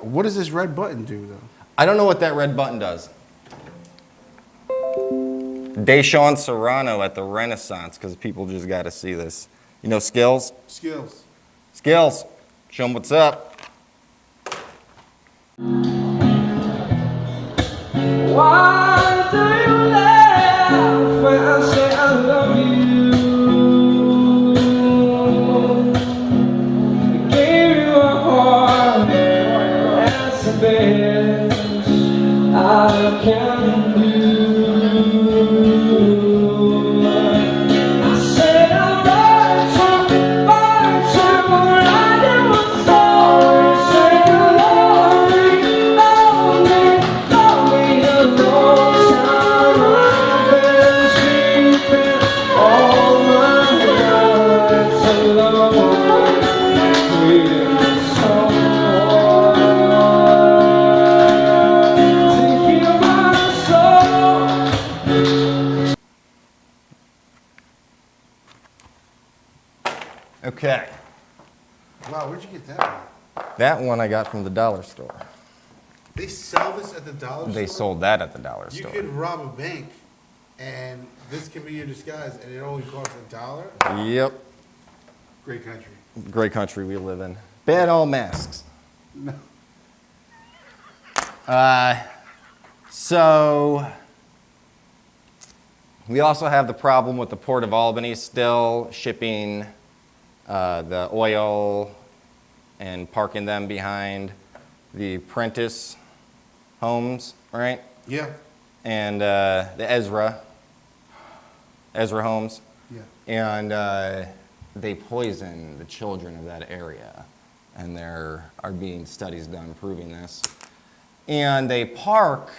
What does this red button do, though? I don't know what that red button does. Deshaun Serrano at the Renaissance, because people just got to see this. You know Skillz? Skillz. Skillz. Show them what's up. Why do you laugh when I say I love you? I gave you a heart, that's the best I can do. I said I'm right to ride it was sorry. Say you love me, love me, love me a long time. I've been sleeping all my nights alone, waiting for someone to heal my soul. Okay. Wow, where'd you get that one? That one I got from the dollar store. They sell this at the dollar store? They sold that at the dollar You store. could rob a bank, and this can be your disguise, and it only costs $1? Yep. Great country. Great country we live in. Ban all masks. No. So we also have the problem with the Port of Albany still shipping the oil and parking them behind the Prentice homes, right? Yeah. And the Ezra homes. Yeah. And they poison the children of that area. And there are being studies done proving this. And they park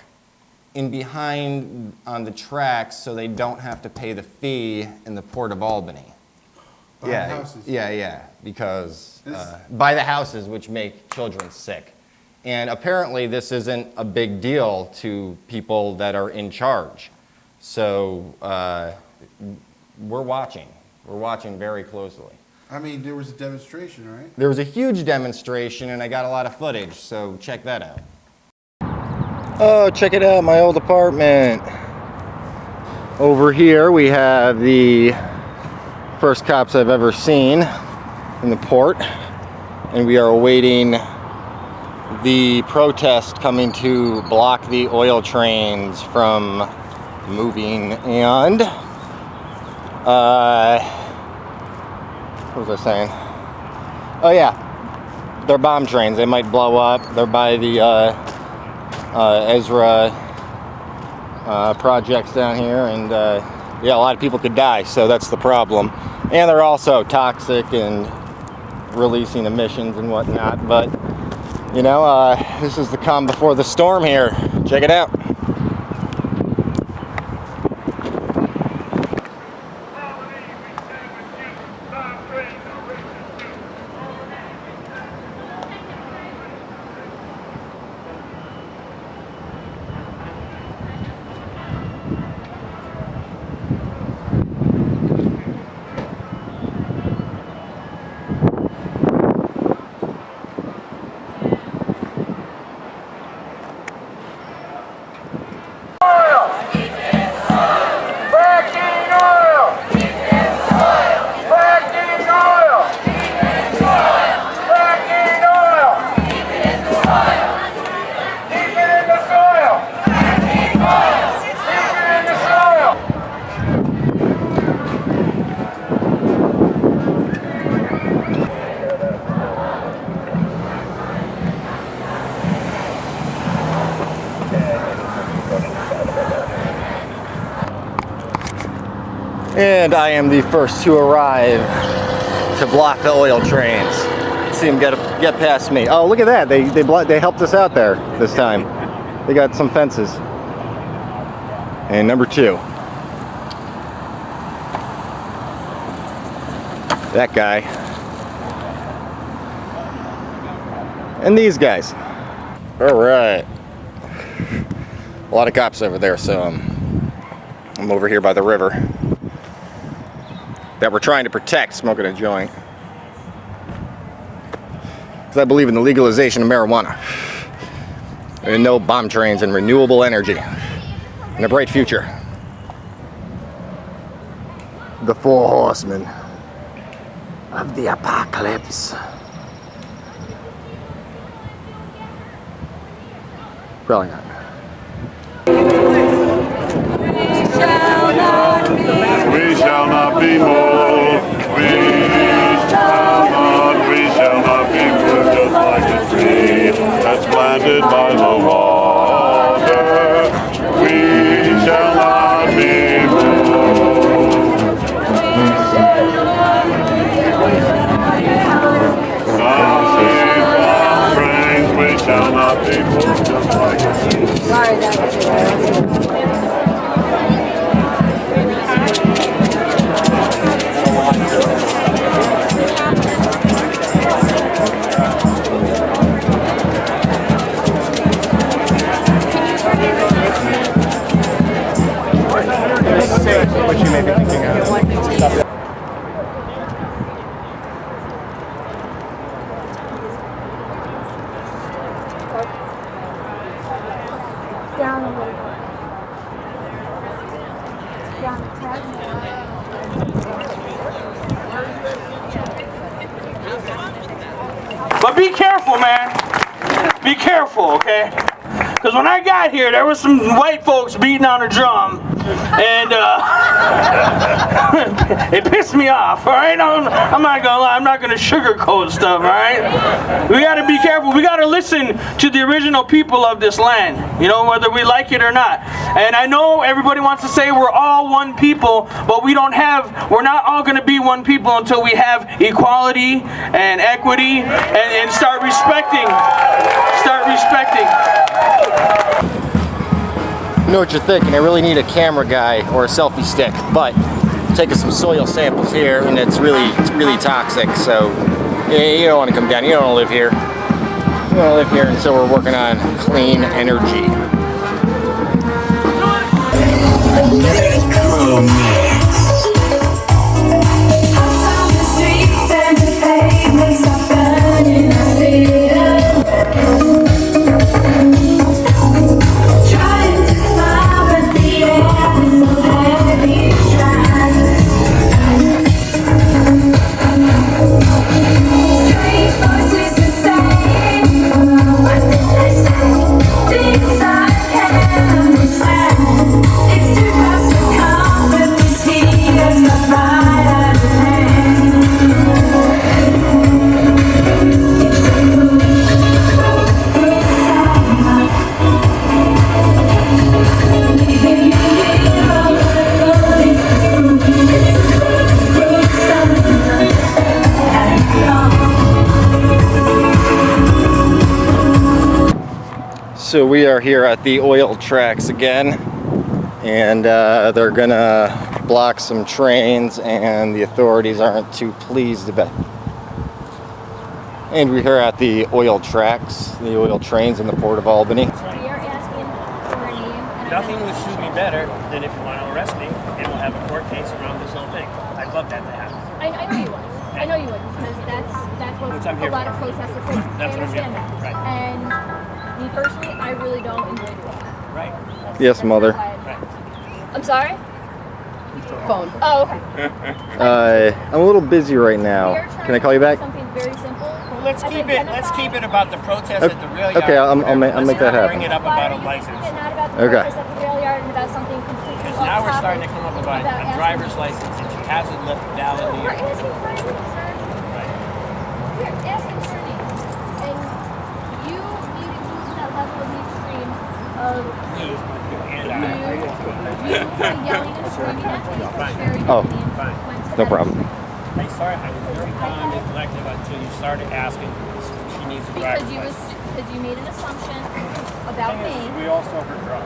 in behind on the tracks so they don't have to pay the fee in the Port of Albany. Behind houses. Yeah, because by the houses, which make children sick. And apparently this isn't a big deal to people that are in charge. So we're watching. We're watching very closely. I mean, there was a demonstration, right? There was a huge demonstration, and I got a lot of footage, so check that out. Oh, check it out, my old apartment. Over here we have the first cops I've ever seen in the port, and we are awaiting the protest coming to block the oil trains from moving. And what was I saying? Oh yeah, they're bomb trains. They might blow up. They're by the Ezra projects down here, and yeah, a lot of people could die, so that's the problem. And they're also toxic and releasing emissions and whatnot, but you know, this is the calm before the storm here. Check it out. And I am the first to arrive to block the oil trains. See them get past me. Oh, look at that! They helped us out there this time. They got some fences. And number two, that guy, and these guys. All right. A lot of cops over there, so I'm over here by the river that we're trying to protect, smoking a joint. Because I believe in the legalization of marijuana. and no bomb trains and renewable energy and a bright future. The four horsemen of the apocalypse. Probably not. We shall not be moved. We shall not be moved, just like a tree that's planted by the water. We shall not be moved. Trains, we shall not be moved, just like a tree. What you may be thinking of. Down a little bit. Down a tad more. But be careful, man. Be careful, okay? Because when I got here, there was some white folks beating on a drum, and it pissed me off, all right? I'm not gonna lie, I'm not gonna sugarcoat stuff, all right? We gotta be careful. We gotta listen to the original people of this land, you know, whether we like it or not. And I know everybody wants to say we're all one people, but we're not all gonna be one people until we have equality and equity and start respecting. I know what you're thinking. I really need a camera guy or a selfie stick, but I'm taking some soil samples here, and it's really toxic. So you don't want to come down. You don't want to live here. You want to live here, and so we're working on clean energy. So we are here at the oil tracks again, and they're gonna block some trains, and the authorities aren't too pleased about it. And we're here at the oil tracks, the oil trains in the Port of Albany. We are asking for your name. And Nothing would suit me better than if you want to arrest me and we'll have a court case around this whole thing. I'd love that to happen. I know you would. I know you would, because that's what Which I'm here a lot for. of protesters do. That's I what I'm here understand for, that. right. And me personally, I really don't enjoy doing that. Right. Yes, mother. I'm sorry? Phone. Oh, okay. I'm a little busy right now. Can I call you back? Something very simple. Well, let's keep it about the protest at the rail yard. Okay, I'll make that happen. Bring it up about a license. Not about the Okay. protest at the rail yard and about something completely Because off now we're topic. starting to come up about a asking- driver's license and she hasn't left validly. We're asking for a name, sir. Right. We're asking for a name. And you need to move to that level of the extreme of Me and I. you yelling and screaming at me. It's very Oh, demeaning. no problem. Hey, sorry, I was very calm and collective until you started asking if she needs a driver's license. Because you made an assumption about me. We all still have to drive.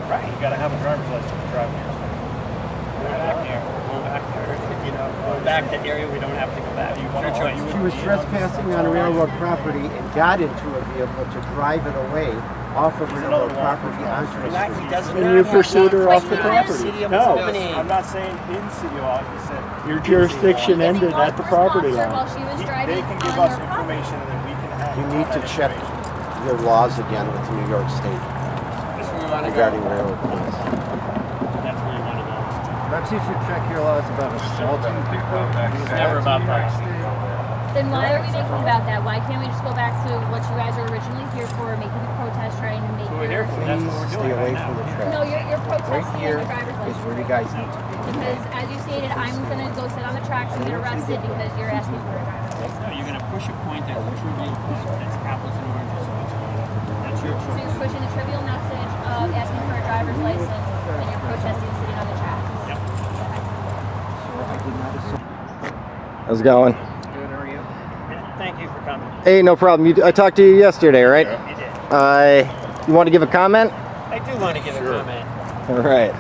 Right. You gotta have a driver's license to drive here. Go back there. Go back there. You know, go back to area we don't have to go back. You wanna Your choice. argue She was trespassing on railroad property and got into a vehicle to drive it away off of railroad property onto the He street. doesn't And not you have pursued her not off the in property. City of No, Albany. I'm not saying in city law, you said. Your jurisdiction Is he ended law at the property enforcement line. officer while she was They driving can give on us her property? information and then we can have. You need to that check. information. your laws again with New York State That's where we want to go. regarding railroad police. That's where we want to go. Perhaps you should check your laws about assaulting people. It's never about that. Then why are we making about that? Why can't we just go back to what you guys are originally here for, making a protest, trying to make That's what we're here for. That's what we're Stay doing away right from the now. track. No, you're Right protesting here on the driver's is license. where you guys need to be. Because as you stated, I'm gonna go sit on the tracks and get arrested because you're asking for a driver's license. No, you're going to push a point that's trivial. That's apples and oranges. So what's going on? That's your So choice. you're pushing the trivial message of asking for a driver's license and you're protesting sitting on the tracks. Yep. How's it going? Good, how are you? Yeah, thank you for coming. Hey, no problem. I talked to you yesterday, right? You did. You want to give a comment? I do want to give a comment. All right.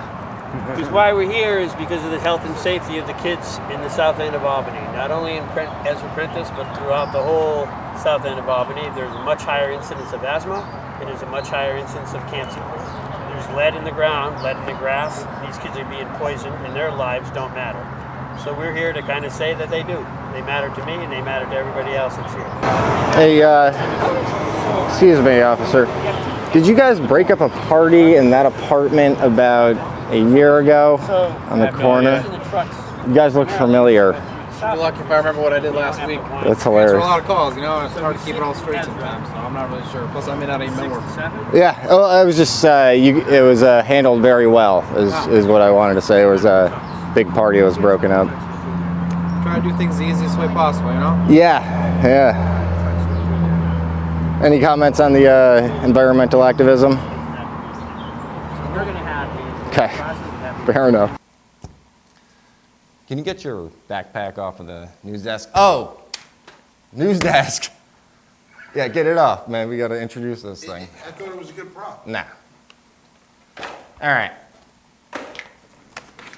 Because why we're here is because of the health and safety of the kids in the south end of Albany. Not only in Ezra Prentice, but throughout the whole south end of Albany. There's a much higher incidence of asthma, and there's a much higher incidence of cancer. There's lead in the ground, lead in the grass. These kids are being poisoned, and their lives don't matter. So we're here to kind of say that they do. They matter to me, and they matter to everybody else that's here. Hey, excuse me, officer. Did you guys break up a party in that apartment about a year ago on the corner? You guys look familiar. Good luck if I remember what I did last week. That's Answer a hilarious. lot of calls, you know, and it's hard to keep it all straight sometimes, so I'm not really sure. Plus, I may not even know where. Yeah, well, I was just, it was handled very well, is what I wanted to say. It was a big party that was broken up. Try to do things the easiest way possible, you know? Yeah. Any comments on the environmental activism? We're going to have these. Okay, fair enough. Can you get your backpack off of the news desk? Oh, news desk. Yeah, get it off, man. We got to introduce this thing. I thought it was a good prop. Nah. All right.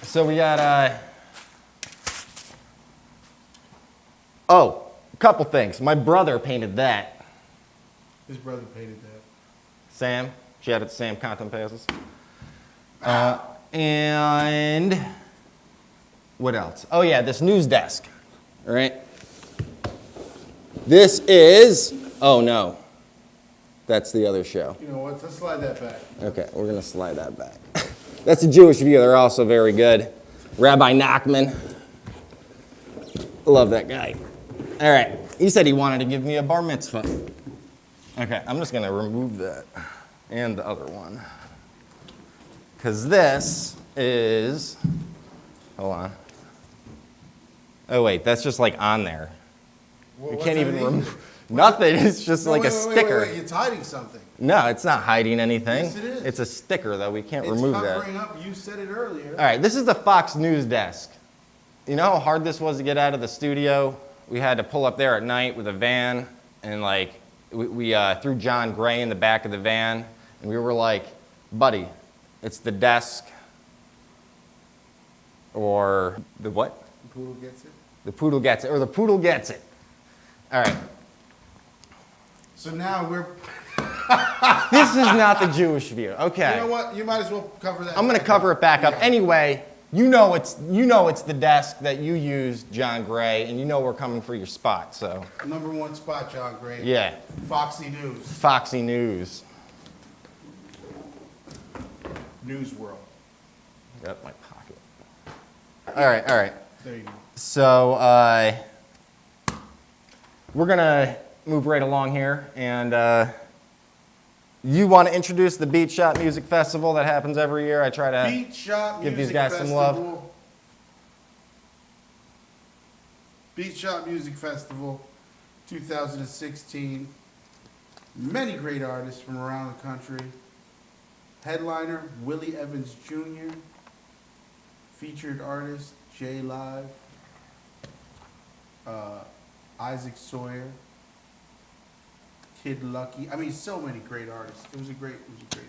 So we got, oh, a couple things. My brother painted that. His brother painted that. Sam. Shout out to Sam Content Passes. And what else? Oh yeah, this news desk. All right. This is, oh no. That's the other show. You know what? Let's slide that back. Okay, we're gonna slide that back. That's a Jewish View. They're also very good. Rabbi Nachman. Love that guy. All right. He said he wanted to give me a bar mitzvah. Okay, I'm just gonna remove that and the other one. Because this is, hold on. Oh wait, that's just like on there. Well, You what's can't that even mean? remove, nothing, it's just No, like wait, a wait, sticker. Wait, it's hiding something. No, it's not hiding anything. Yes, it is. It's a sticker though, we can't It's remove that. covering up. You said it earlier. All right, this is the Fox News desk. You know how hard this was to get out of the studio? We had to pull up there at night with a van, and like, we threw John Gray in the back of the van, and we were like, buddy, it's the desk, or the what? The poodle gets it. The poodle gets it, or the poodle gets it. All right, So now we're. this is not the Jewish View, okay. You know what? You might as well cover that. I'm gonna back cover up. it back up. Yeah. Anyway, you know it's the desk that you used, John Gray, and you know we're coming for your spot, so. Number one spot, John Gray. Yeah, Foxy News. Foxy News. News World. Got my pocket. All right. There you go. So we're gonna move right along here, and you want to introduce the Beat Shop Music Festival that happens every year. I try to Beat Shop give Music these guys some love. Festival. Beat Shop Music Festival 2016. Many great artists from around the country. Headliner, Willie Evans Jr. Featured artist, J Live. Isaac Sawyer. Kid Lucky. I mean, so many great artists. It was a great evening.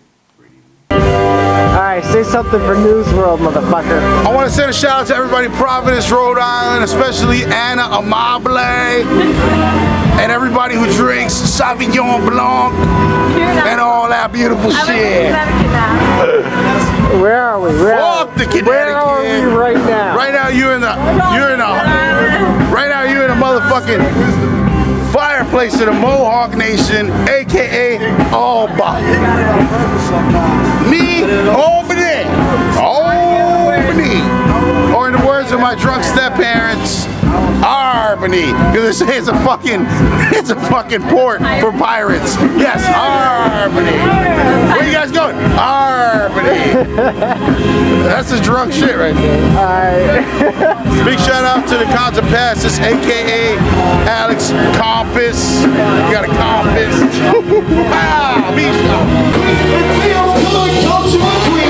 All right, say something for News World, motherfucker. I want to send a shout out to everybody in Providence, Rhode Island, especially Anna Amable, and everybody who drinks Sauvignon Blanc and all that beautiful shit. Where are we? Where are we right now? Right now you're in the motherfucking fireplace of the Mohawk Nation, aka Alba. Me, Albany. Albany. Or in the words of my drunk step-parents, Albany. Because it's a fucking port for pirates. Yes, Albany. Where you guys going? Albany. That's the drunk shit right there. Big shout out to the Contra Passes, aka Alex Compass. You got a compass. Ah, big shout. It feels good, don't you agree?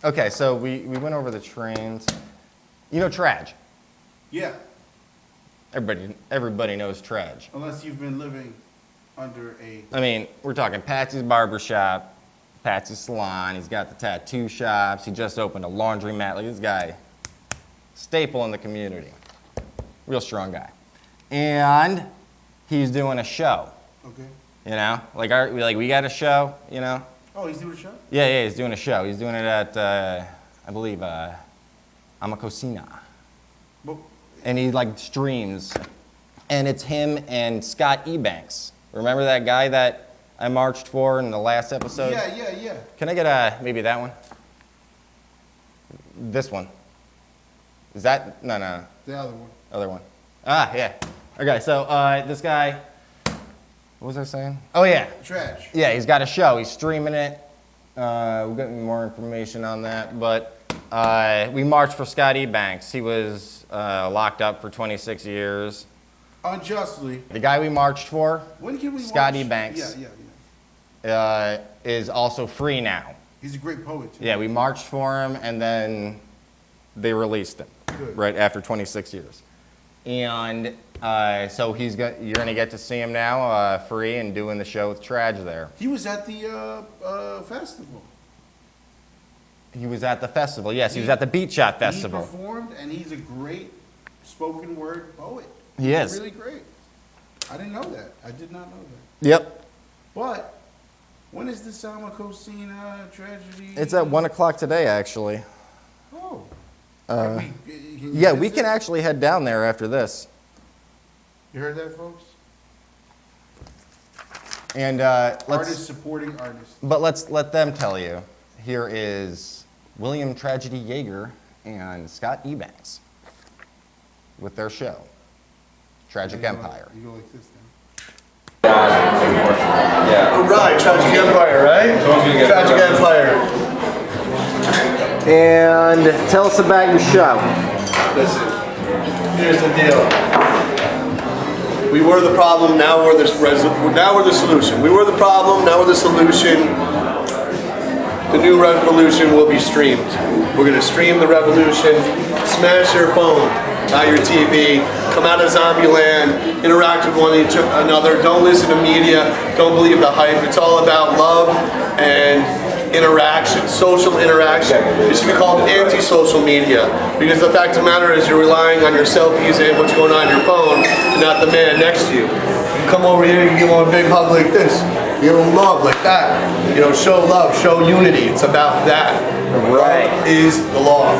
Okay, so we went over the trains. You know Traj? Yeah. Everybody knows Traj. Unless you've been living under a... I mean, we're talking Patsy's Barbershop, Patsy's Salon. He's got the tattoo shops. He just opened a laundromat. Like this guy, staple in the community. Real strong guy. And he's doing a show. Okay. You know, like we got a show, you know. Oh, he's doing a show? Yeah, he's doing a show. He's doing it at, I believe, Amacocina. Well, and he like streams, and it's him and Scott Ebanks. Remember that guy that I marched for in the last episode? Yeah. Can I get maybe that one? This one. Is that, no. The other one. Other one. Ah, yeah. Okay, so this guy, what was I saying? Oh yeah. Trash. Yeah, he's got a show. He's streaming it. We'll get more information on that. But we marched for Scott Ebanks. He was locked up for 26 years. Unjustly. The guy we marched for, when can we Scott watch? Ebanks, Yeah. is also free now. He's a great poet, too. Yeah, we marched for him, and then they released him. Good. Right after 26 years. And so you're gonna get to see him now, free and doing the show with Traj there. He was at the festival. He was at the festival, yes. He was at the Beat Shot Festival. He performed, and he's a great spoken word poet. He is. He's really great. I didn't know that. I did not know that. Yep. But when is the Salma Cosina tragedy? It's at 1 o'clock today, actually. Oh. Yeah, we can actually head down there after this. You heard that, folks? And artists supporting artists. But let's let them tell you. Here is William Tragedy Yeager and Scott Ebanks with their show, Tragic Empire. You go like this then. Yeah. All right, Tragic Empire, right? Tragic Empire. And tell us about your show. Listen, here's the deal. We were the problem, now we're the solution. We were the problem, now we're the solution. The new revolution will be streamed. We're going to stream the revolution, smash your phone, not your TV, come out of zombie land, interact with one another, don't listen to media, don't believe the hype. It's all about love and interaction, social interaction. It should be called anti-social media, because the fact of the matter is you're relying on your selfies and what's going on your phone, and not the man next to you. You come over here, you give him a big hug like this. Give them love like that. You know, show love, show unity. It's about that. Right. Love is the law.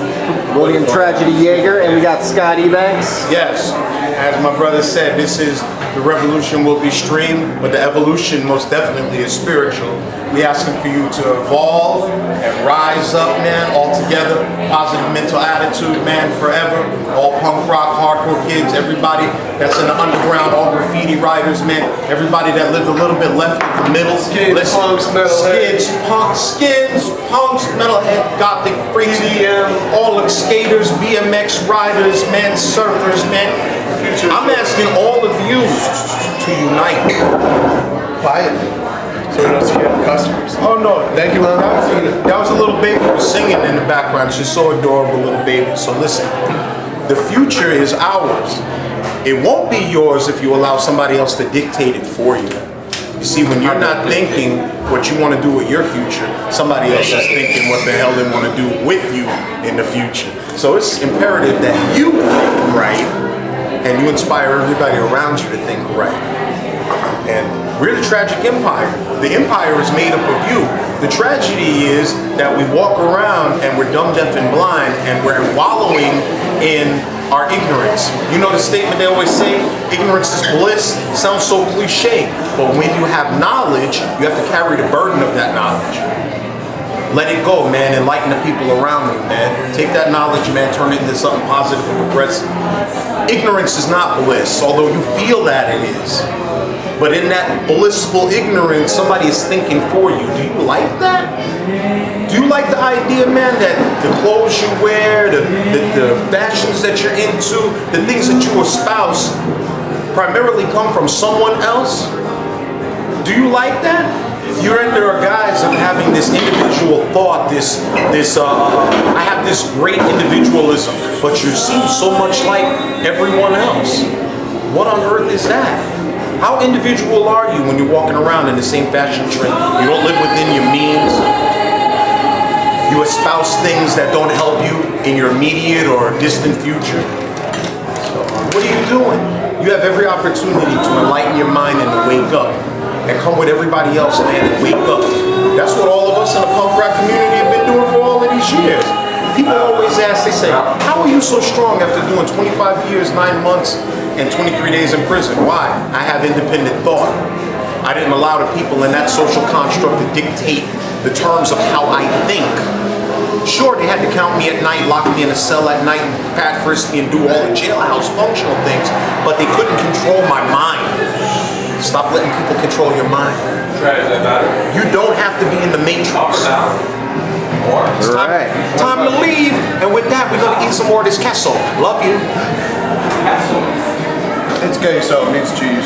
William Tragedy Yeager, and we got Scott Ebanks. Yes, as my brother said, the revolution will be streamed, but the evolution most definitely is spiritual. We asking for you to evolve and rise up, man, all together. Positive mental attitude, man, forever. All punk rock, hardcore kids, everybody that's in the underground, all graffiti writers, man. Everybody that lived a little bit left of the middle. Skids, punks, metalhead. Skids, punks, metalhead, gothic, freaks, all the skaters, BMX riders, man, surfers, man. I'm asking all of you to unite. Quietly. So we don't scare the customers. Oh no, thank you, man. That was a little baby singing in the background. She's so adorable, little baby. So listen, the future is ours. It won't be yours if you allow somebody else to dictate it for you. You see, when you're not thinking what you want to do with your future, somebody else is thinking what the hell they want to do with you in the future. So it's imperative that you think right and you inspire everybody around you to think right. And we're the Tragic Empire. The empire is made up of you. The tragedy is that we walk around and we're dumb, deaf, and blind, and we're wallowing in our ignorance. You know the statement they always say, ignorance is bliss? Sounds so cliche, but when you have knowledge, you have to carry the burden of that knowledge. Let it go, man. Enlighten the people around you, man. Take that knowledge, man, turn it into something positive and progressive. Ignorance is not bliss, although you feel that it is. But in that blissful ignorance, somebody is thinking for you. Do you like that? Do you like the idea, man, that the clothes you wear, the fashions that you're into, the things that you espouse primarily come from someone else? Do you like that? You're in there are guys of having this individual thought, I have this great individualism, but you seem so much like everyone else. What on earth is that? How individual are you when you're walking around in the same fashion trend? You don't live within your means. You espouse things that don't help you in your immediate or distant future. So, what are you doing? You have every opportunity to enlighten your mind and to wake up. And come with everybody else, man, and wake up. That's what all of us in the punk rock community have been doing for all of these years. People always ask, they say, how are you so strong after doing 25 years, 9 months, and 23 days in prison? Why? I have independent thought. I didn't allow the people in that social construct to dictate the terms of how I think. Sure, they had to count me at night, lock me in a cell at night, pat frisk me and do all the jailhouse functional things, but they couldn't control my mind. Stop letting people control your mind. You don't have to be in the matrix. It's time to leave. And with that, we're going to eat some more of this queso. Love you. It's queso, it means cheese.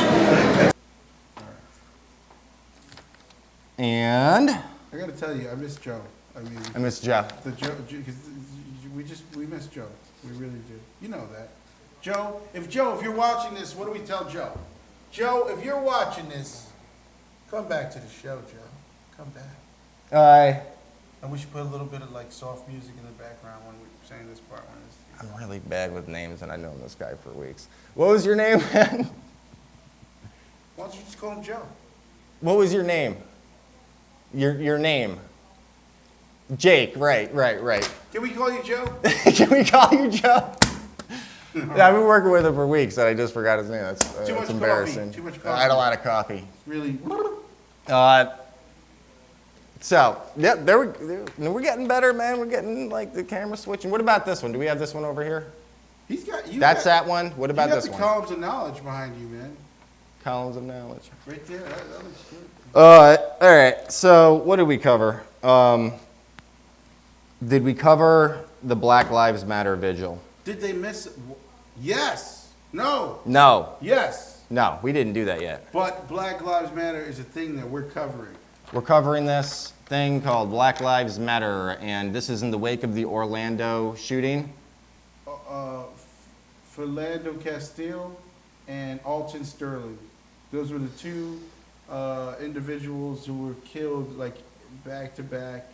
And I gotta tell you, I miss Joe. I miss Joe. Because we miss Joe. We really do. You know that. Joe, if you're watching this, what do we tell Joe? Joe, if you're watching this, come back to the show, Joe. Come back. And we should put a little bit of like soft music in the background when we're saying this part. I'm really bad with names, and I've known this guy for weeks. What was your name, man? Why don't you just call him Joe? What was your name? Your name? Jake, right. Can we call you Joe? Can we call you Joe? Yeah, I've been working with him for weeks, and I just forgot his name. That's embarrassing. Too much coffee. I had a lot of coffee. Really? So, yep, we're getting better, man. We're getting, like, the camera switching. What about this one? Do we have this one over here? That's that one? What about this one? You got the columns of knowledge behind you, man. Columns of knowledge. Right there. That looks good. All right. So, what did we cover? Did we cover the Black Lives Matter vigil? Did they miss it? Yes. No. No. Yes. No, we didn't do that yet. But Black Lives Matter is a thing that we're covering. We're covering this thing called Black Lives Matter, and this is in the wake of the Orlando shooting. Philando Castile and Alton Sterling. Those were the two individuals who were killed like back to back.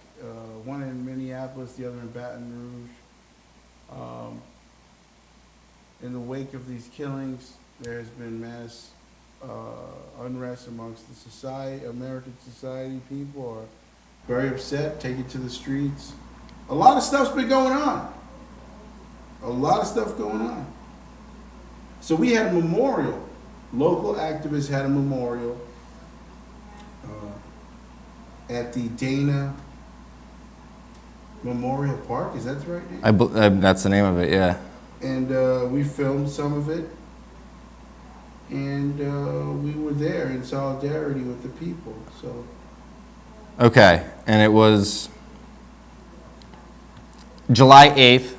One in Minneapolis, the other in Baton Rouge. In the wake of these killings, there has been mass unrest amongst the society, American society. People are very upset, taken to the streets. A lot of stuff's been going on. A lot of stuff going on. So we had a memorial. Local activists had a memorial at the Dana Memorial Park. Is that the right name? That's the name of it, yeah. And we filmed some of it. And we were there in solidarity with the people. So. Okay, and it was July 8th,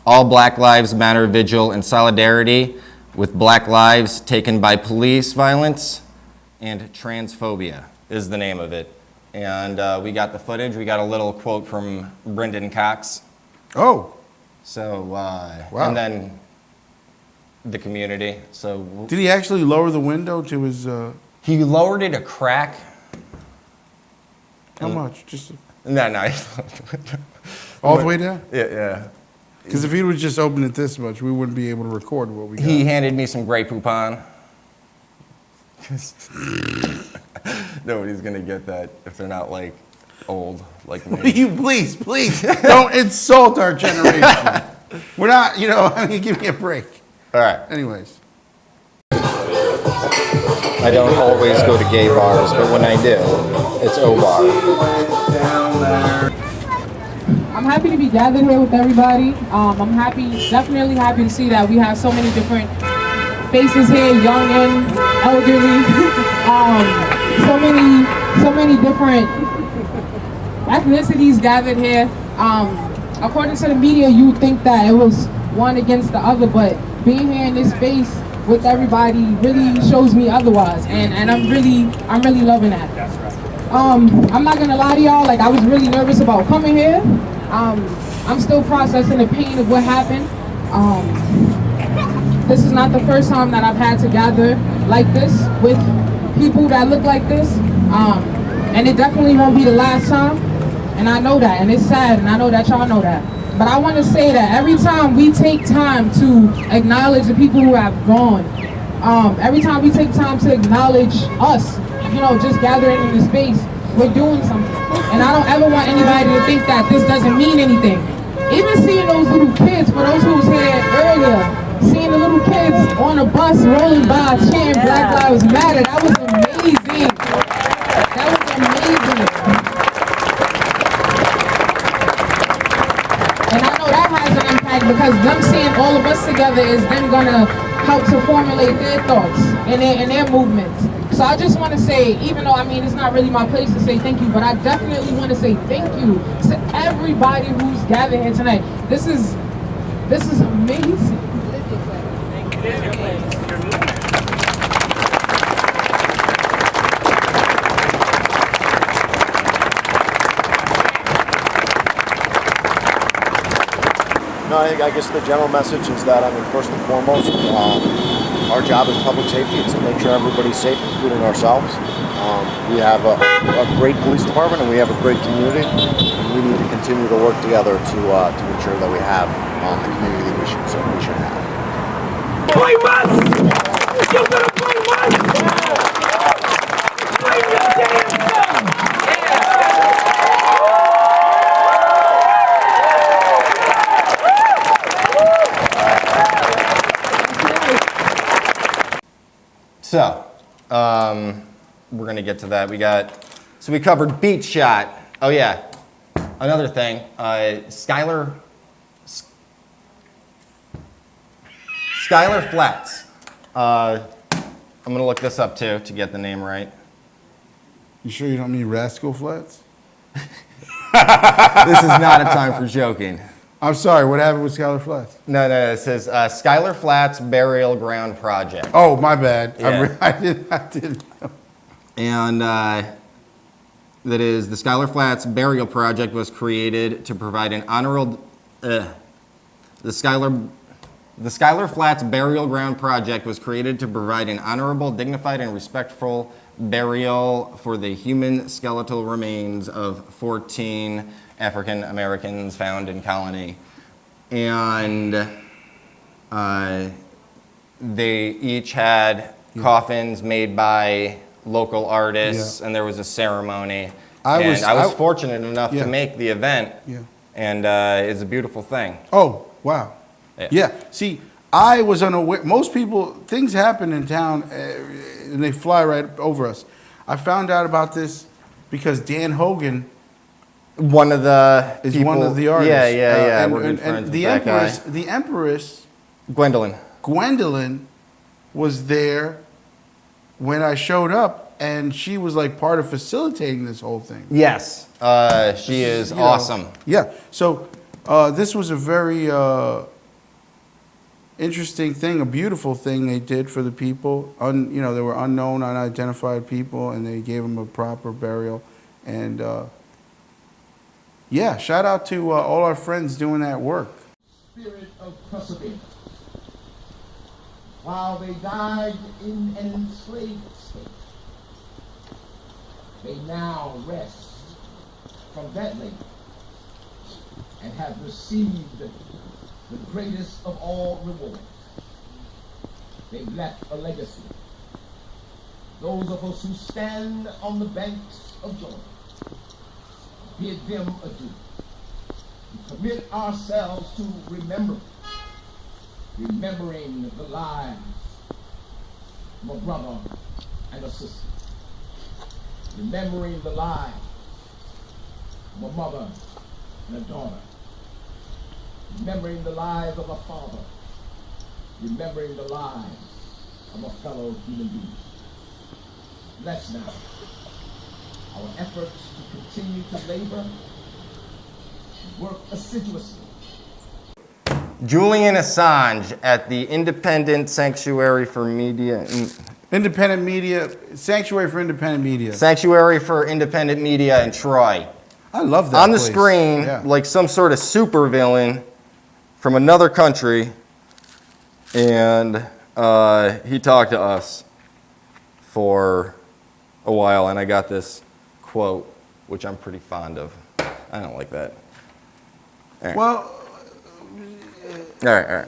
all Black Lives Matter vigil in solidarity with Black lives taken by police violence and transphobia is the name of it. And we got the footage. We got a little quote from Brendan Cox. Oh. So, wow. And then the community. So did he actually lower the window to his? He lowered it a crack. How much? Just no. All the way down? Yeah. Because if he would just open it this much, we wouldn't be able to record what we got. He handed me some Grey Poupon. Nobody's gonna get that if they're not like old like me. You please don't insult our generation. We're not, I mean, give me a break. All right. Anyways. I don't always go to gay bars, but when I do, it's O-Bar. I'm happy to be gathered here with everybody. I'm definitely happy to see that we have so many different faces here, young and elderly. So many different ethnicities gathered here. According to the media, you would think that it was one against the other, but being here in this space with everybody really shows me otherwise, and I'm really loving that. I'm not gonna lie to y'all, like I was really nervous about coming here. I'm still processing the pain of what happened. This is not the first time that I've had to gather like this with people that look like this, and it definitely won't be the last time, and I know that, and it's sad, and I know that y'all know that. But I want to say that every time we take time to acknowledge the people who have gone, every time we take time to acknowledge us, just gathering in the space, we're doing something. And I don't ever want anybody to think that this doesn't mean anything. Even seeing those little kids, for those who was here earlier, seeing the little kids on a bus rolling by chanting Black Lives Matter, that was amazing. That was amazing. And I know that has an impact because them seeing all of us together is them gonna help to formulate their thoughts and their movements. So I just want to say, even though it's not really my place to say thank you, but I definitely want to say thank you to everybody who's gathered here tonight. This is amazing. No, I guess the general message is that, I mean, first and foremost, our job is public safety. It's to make sure everybody's safe, including ourselves. We have a great police department and we have a great community. And we need to continue to work together to ensure that we have the community that we should have. Play West! You're gonna play West! Play your damn gun! So, we're gonna get to that. So we covered Beat Shot. Oh yeah, another thing, Schuyler Flats. I'm gonna look this up too to get the name right. You sure you don't mean Rascal Flats? This is not a time for joking. I'm sorry, what happened with Schuyler Flats? No, it says Schuyler Flats Burial Ground Project. Oh, my bad. Yeah. I didn't know. And that is the Schuyler Flats Burial Project was created to provide an honorable. The Schuyler Flats Burial Ground Project was created to provide an honorable, dignified, and respectful burial for the human skeletal remains of 14 African Americans found in colony. And they each had coffins made by local artists, and there was a ceremony. I was fortunate enough to make the event, and it's a beautiful thing. Oh, wow. Yeah. See, I was unaware. Most people, things happen in town and they fly right over us. I found out about this because Dan Hogan is one of the artists. Yeah. We're good friends with that guy. The Empress, Gwendolyn was there when I showed up, and she was like part of facilitating this whole thing. Yes, she is awesome. Yeah. So this was a very interesting thing, a beautiful thing they did for the people. They were unknown, unidentified people, and they gave them a proper burial. And yeah, shout out to all our friends doing that work. Spirit of perseverance. While they died in an enslaved state, they now rest from that labor and have received the greatest of all rewards. They've left a legacy. Those of us who stand on the banks of Jordan bid them adieu. We commit ourselves to remembering the lives of a brother and a sister, remembering the lives of a mother and a daughter, remembering the lives of a father, remembering the lives of a fellow human being. Let's now, our efforts to continue to labor, work assiduously. Julian Assange at the Independent Sanctuary for Media. Sanctuary for Independent Media. Sanctuary for Independent Media in Troy. I love that On the place. screen, like some sort of supervillain from another country, and he talked to us for a while, and I got this quote, which I'm pretty fond of. I don't like that. All right. Well, all right.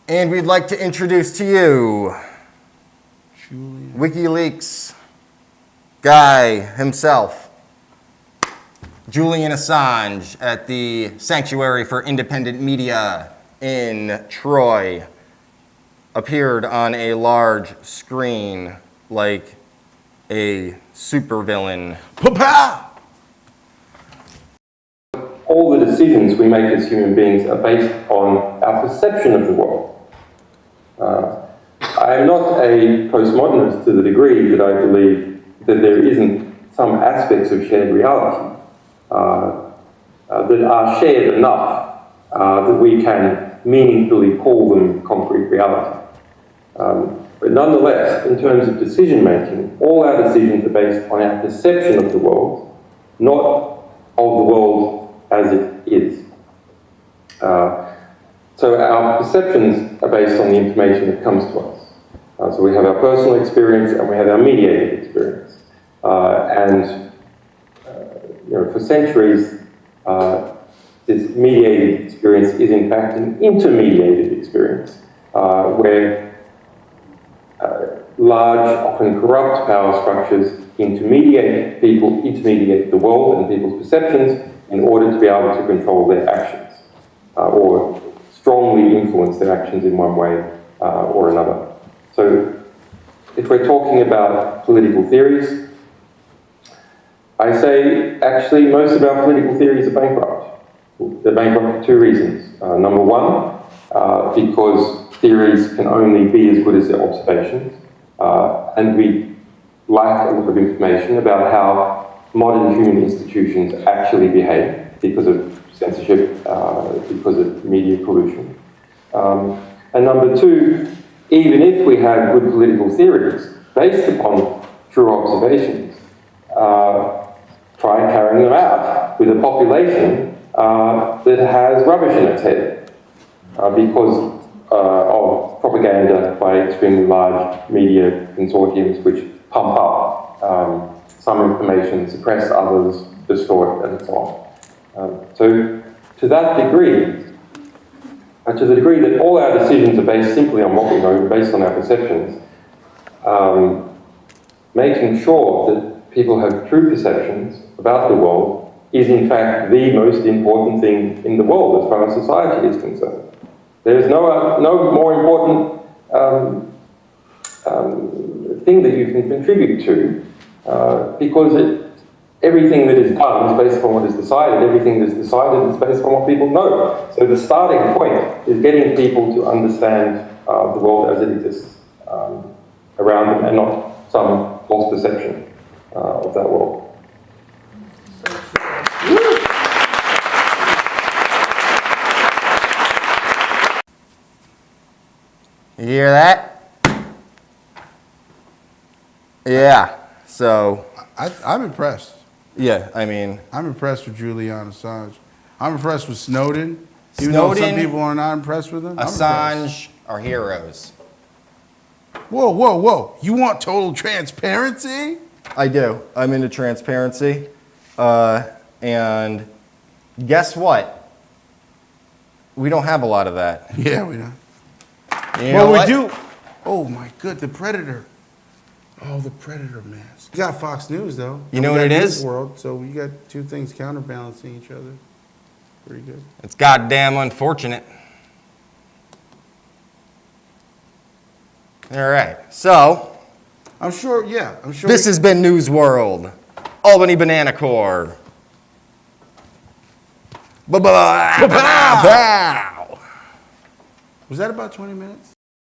And we'd like to introduce to you Julian. WikiLeaks guy himself, Julian Assange at the Sanctuary for Independent Media in Troy. Appeared on a large screen like a supervillain. Pa-pow! All the decisions we make as human beings are based on our perception of the world. I am not a postmodernist to the degree that I believe that there isn't some aspects of shared reality that are shared enough that we can meaningfully call them concrete reality. But nonetheless, in terms of decision making, all our decisions are based on our perception of the world, not of the world as it is. So our perceptions are based on the information that comes to us. So we have our personal experience and we have our mediated experience. For centuries, this mediated experience is in fact an intermediated experience, where large, often corrupt power structures intermediate the world and people's perceptions in order to be able to control their actions, or strongly influence their actions in one way or another. So if we're talking about political theories, I say actually most of our political theories are bankrupt. They're bankrupt for two reasons. Number one, because theories can only be as good as their observations, and we lack a lot of information about how modern human institutions actually behave because of censorship, because of media pollution. And number two, even if we have good political theories based upon true observations, try carrying them out with a population that has rubbish in its head because of propaganda by extremely large media consortiums which pump up some information, suppress others, distort, and so on. So to that degree, to the degree that all our decisions are based simply on what we know, based on our perceptions, making sure that people have true perceptions about the world is in fact the most important thing in the world as far as society is concerned. There is no more important thing that you can contribute to because everything that is done is based upon what is decided. Everything that is decided is based upon what people know. So the starting point is getting people to understand the world as it exists around them and not some false perception of that world. You hear that? Yeah, so... I'm impressed. Yeah, I mean... I'm impressed with Julian Assange. I'm impressed with Snowden. Even though some people are not impressed with him. Assange are heroes. Whoa, whoa, whoa. You want total transparency? I do. I'm into transparency. And guess what? We don't have a lot of that. Yeah, we don't. Well, we do. Oh my good, the Predator. Oh, the Predator mask. You got Fox News though. You know what it is? World, so you got two things counterbalancing each other. Pretty good. It's goddamn unfortunate. All right, so. I'm sure, yeah, I'm sure. This has been News World. Albany Banana Corps. Bye-bye. Was that about 20 minutes?